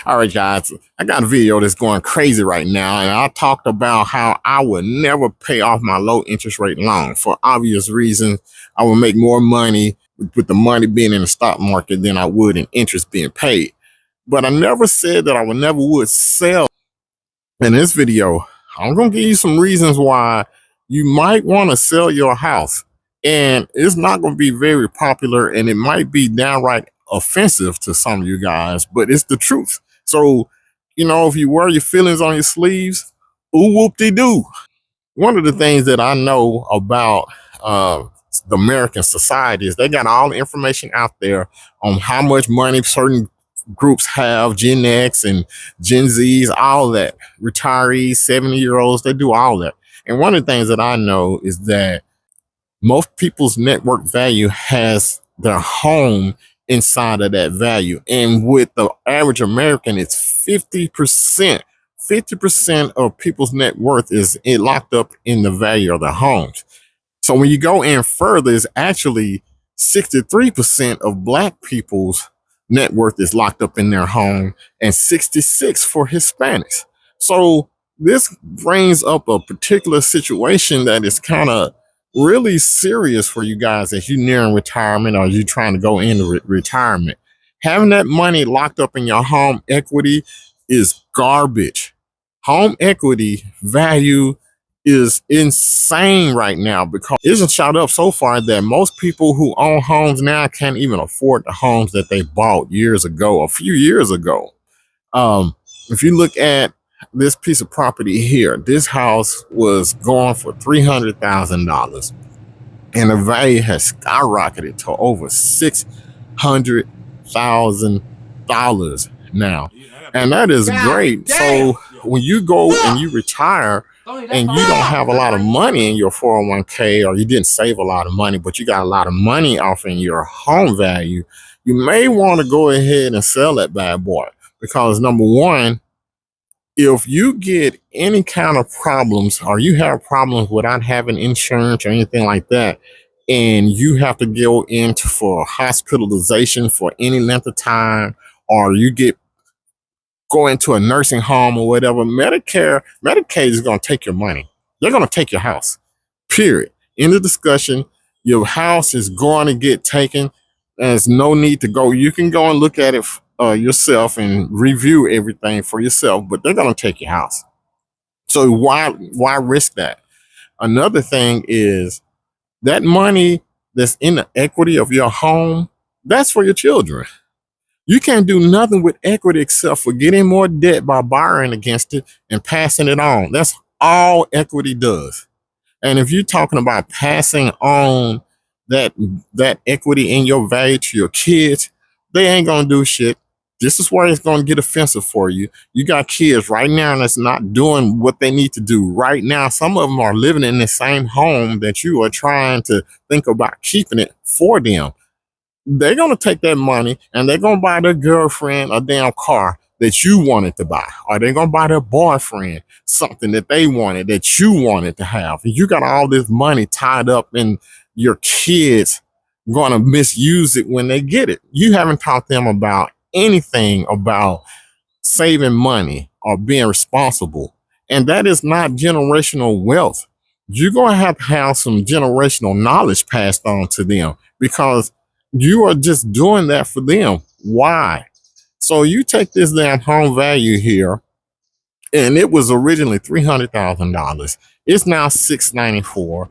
All right, guys, I got a video that's going crazy right now, and I talked about how I would never pay off my low interest rate loan for obvious reasons. I would make more money with the money being in the stock market than I would in interest being paid. But I never said that I would never would sell. In this video, I'm going to give you some reasons why you might want to sell your house. And it's not going to be very popular, and it might be downright offensive to some of you guys, but it's the truth. So, if you wear your feelings on your sleeves, ooh, whoop-de-doo. One of the things that I know about the American society is they got all the information out there on how much money certain groups have, Gen X and Gen Zs, all that, retirees, 70-year-olds, they do all that. And one of the things that I know is that most people's net worth value has their home inside of that value. And with the average American, it's 50%. 50% of people's net worth is locked up in the value of their homes. So when you go in further, it's actually 63% of Black people's net worth is locked up in their home, and 66 for Hispanics. So this brings up a particular situation that is kind of really serious for you guys as you nearing retirement or you trying to go into retirement. Having that money locked up in your home equity is garbage. Home equity value is insane right now because it's shot up so far that most people who own homes now can't even afford the homes that they bought years ago, a few years ago. If you look at this piece of property here, this house was going for $300,000 and the value has skyrocketed to over $600,000 now. And that is great. So when you go and you retire and you don't have a lot of money in your 401k, or you didn't save a lot of money, but you got a lot of money off in your home value, you may want to go ahead and sell that bad boy. Because number one, if you get any kind of problems or you have problems without having insurance or anything like that, and you have to go into for hospitalization for any length of time, or you go into a nursing home or whatever, Medicaid is going to take your money. They're going to take your house, period. End of discussion. Your house is going to get taken. There's no need to go. You can go and look at it yourself and review everything for yourself, but they're going to take your house. So why risk that? Another thing is that money that's in the equity of your home, that's for your children. You can't do nothing with equity except for getting more debt by borrowing against it and passing it on. That's all equity does. And if you're talking about passing on that equity in your value to your kids, they ain't gonna do shit. This is where it's gonna get offensive for you. You got kids right now that's not doing what they need to do right now. Some of them are living in the same home that you are trying to think about keeping it for them. They're going to take that money and they're going to buy their girlfriend a damn car that you wanted to buy, or they're going to buy their boyfriend something that they wanted, that you wanted to have. And you got all this money tied up in your kids going to misuse it when they get it. You haven't taught them about anything about saving money or being responsible. And that is not generational wealth. You're going to have some generational knowledge passed on to them because you are just doing that for them. Why? So you take this damn home value here, and it was originally $300,000. It's now $694,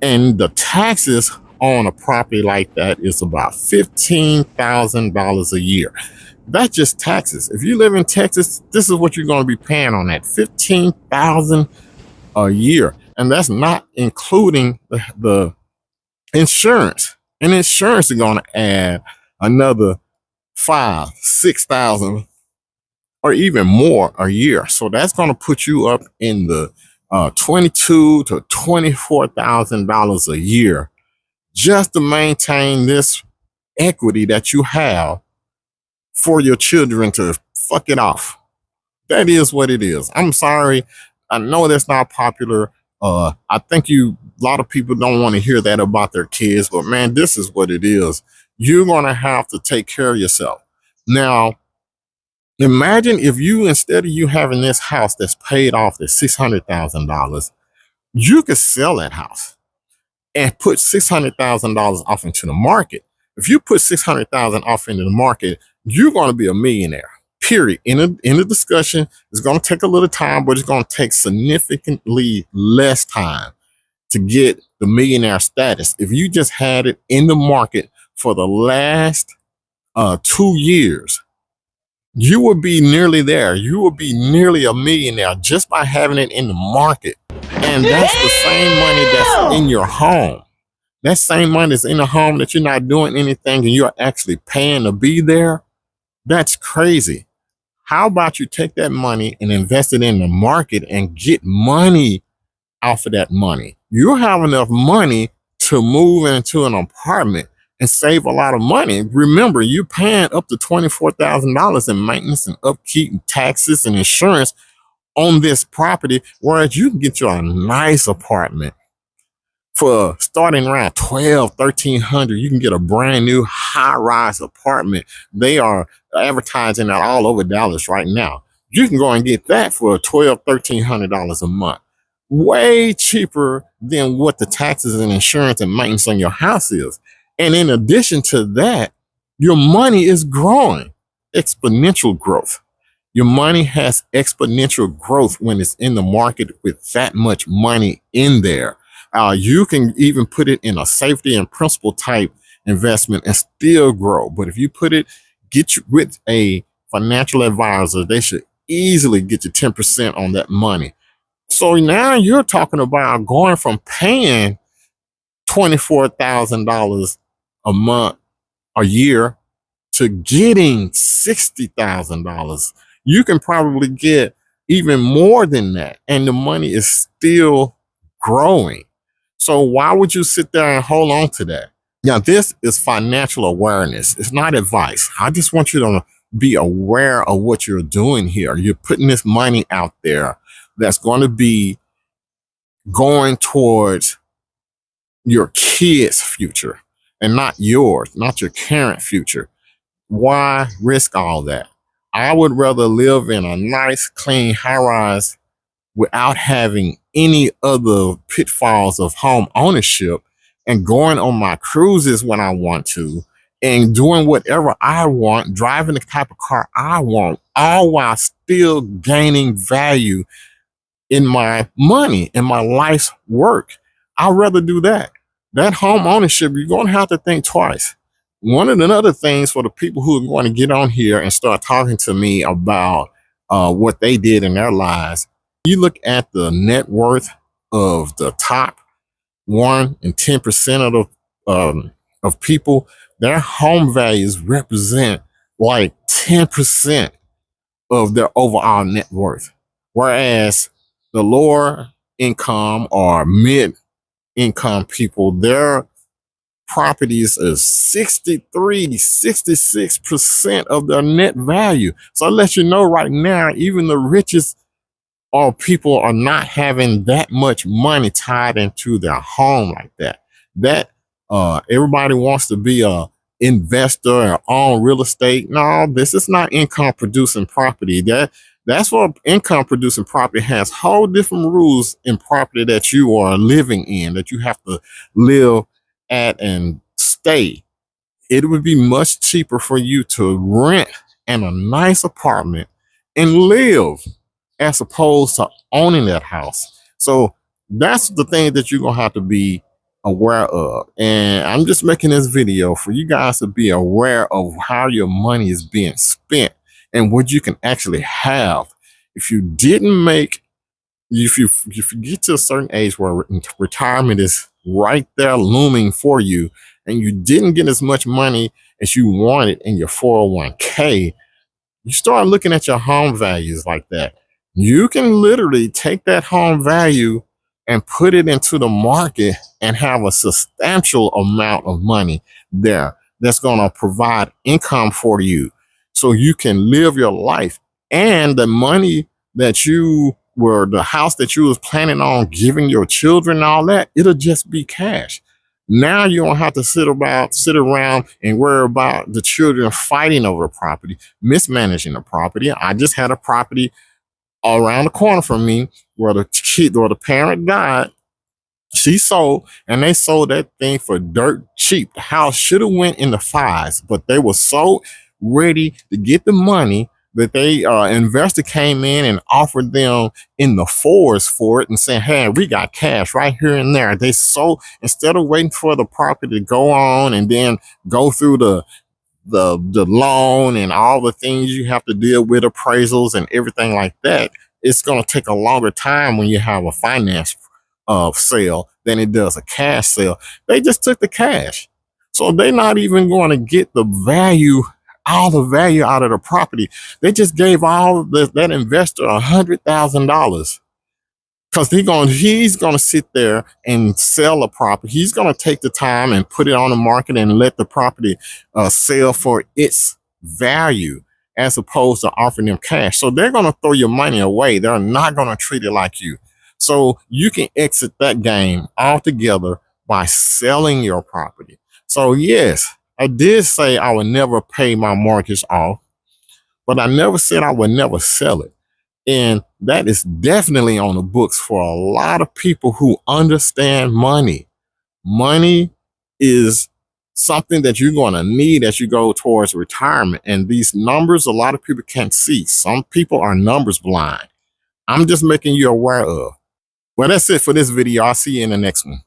and the taxes on a property like that is about $15,000 a year. That's just taxes. If you live in Texas, this is what you're going to be paying on that, $15,000 a year, and that's not including the insurance. And insurance is going to add another $5,000-6,000 or even more a year. So that's going to put you up in the $22,000 to $24,000 a year just to maintain this equity that you have for your children to fuck it off. That is what it is. I'm sorry. I know that's not popular. I think a lot of people don't want to hear that about their kids, but man, this is what it is. You're going to have to take care of yourself. Now, Imagine if you, instead of you having this house that's paid off at $600,000, you could sell that house and put $600,000 off into the market. If you put 600,000 off into the market, you're going to be a millionaire. Period. In the discussion, it's going to take a little time, but it's going to take significantly less time to get the millionaire status. If you just had it in the market for the last 2 years, you would be nearly there. You would be nearly a millionaire just by having it in the market. And that's the same money that's in your home. That same money that's in the home that you're not doing anything and you're actually paying to be there. That's crazy. How about you take that money and invest it in the market and get money off of that money? You have enough money to move into an apartment and save a lot of money. Remember, you're paying up to $24,000 in maintenance and upkeep and taxes and insurance on this property, whereas you can get you a nice apartment for starting around 1,300. You can get a brand new high-rise apartment. They are advertising that all over Dallas right now. You can go and get that for $1,300 a month. Way cheaper than what the taxes and insurance and maintenance on your house is. And in addition to that, your money is growing. Exponential growth. Your money has exponential growth when it's in the market with that much money in there. You can even put it in a safety and principal type investment and still grow. But if you get you with a financial advisor, they should easily get you 10% on that money. So now you're talking about going from paying $24,000 a month, a year, to getting $60,000. You can probably get even more than that, and the money is still growing. So why would you sit there and hold on to that? Now, this is financial awareness. It's not advice. I just want you to be aware of what you're doing here. You're putting this money out there that's going to be going towards your kids' future and not yours, not your current future. Why risk all that? I would rather live in a nice, clean, high-rise without having any other pitfalls of home ownership and going on my cruises when I want to and doing whatever I want, driving the type of car I want, all while still gaining value in my money, in my life's work. I'd rather do that. That home ownership, you're going to have to think twice. One of the other things for the people who are going to get on here and start talking to me about what they did in their lives, you look at the net worth of the top 1 and 10% of people, their home values represent like 10% of their overall net worth. Whereas the lower income or mid income people, their properties is 66% of their net value. So I'll let you know right now, even the richest or people are not having that much money tied into their home like that. Everybody wants to be a investor or own real estate. No, this is not income producing property. That's what income producing property has whole different rules in property that you are living in, that you have to live at and stay. It would be much cheaper for you to rent in a nice apartment and live as opposed to owning that house. So that's the thing that you're gonna have to be aware of. And I'm just making this video for you guys to be aware of how your money is being spent and what you can actually have. If you didn't make, if you get to a certain age where retirement is right there looming for you, and you didn't get as much money as you wanted in your 401k, you start looking at your home values like that. You can literally take that home value and put it into the market and have a substantial amount of money there that's going to provide income for you so you can live your life. And the money that the house that you was planning on giving your children and all that, it'll just be cash. Now you don't have to sit around and worry about the children fighting over the property, mismanaging the property. I just had a property around the corner from me where the parent died. She sold, and they sold that thing for dirt cheap. The house should have went in the fives, but they were so ready to get the money that they investor came in and offered them in the fours for it and saying, "Hey, we got cash right here and there." They sold instead of waiting for the property to go on and then go through the loan and all the things you have to deal with, appraisals and everything like that. It's going to take a longer time when you have a finance sale than it does a cash sale. They just took the cash. So they're not even going to get all the value out of the property. They just gave that investor $100,000 because he's gonna sit there and sell a property. He's gonna take the time and put it on the market and let the property sell for its value as opposed to offering them cash. So they're gonna throw your money away. They're not gonna treat it like you. So you can exit that game altogether by selling your property. So yes, I did say I would never pay my mortgage off, but I never said I would never sell it. And that is definitely on the books for a lot of people who understand money. Money is something that you're going to need as you go towards retirement. And these numbers, a lot of people can't see. Some people are numbers blind. I'm just making you aware of. Well, that's it for this video. I'll see you in the next one.